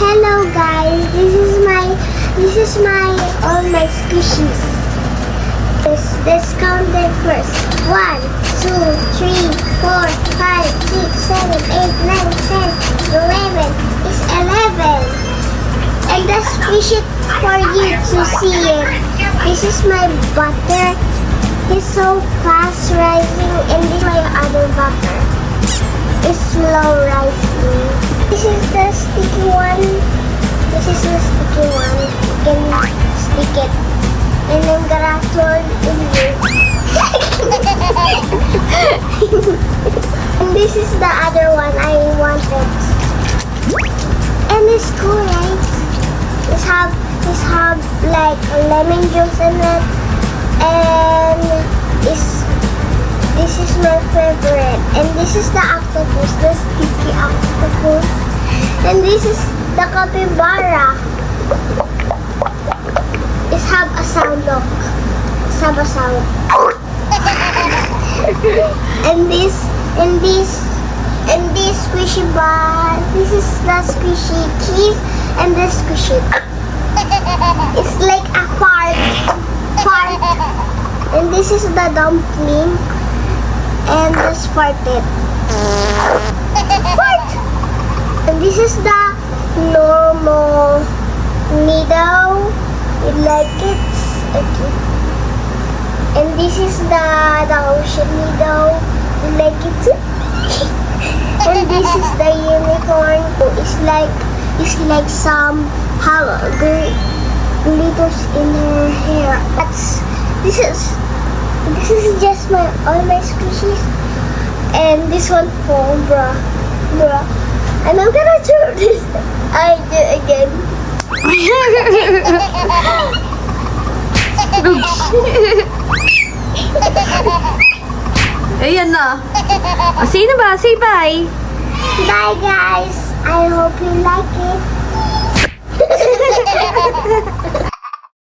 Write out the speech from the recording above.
Hello guys, this is my all my squishies. Let's count them first. 1, 2, 3, 4, 5, 6, 7, 8, 9, 10, 11. It's 11. And the squish it for you to see it. This is my butter. It's so fast rising, and this is my other butter. It's slow rising. This is the sticky one. This is the sticky one. You can stick it. And I'm gonna turn in here. And this is the other one I wanted. And it's cool, right? This have like lemon juice in it. And this is my favorite. And this is the octopus, the sticky octopus. And this is the capybara. It have a sound, look. It have a sound. and this squishy bar. This is the squishy cheese and the squishy. It's like a fart. And this is the dumpling. And this farted. Fart! And this is the normal needle. You like it? Okay. And this is the ocean needle. You like it too? And this is the unicorn. It's like some glitters in her hair. This is just all my squishies. And this one for bruh. And I'm gonna throw this idea again. Ayan na. O, sino ba? Say bye. Bye guys. I hope you like it.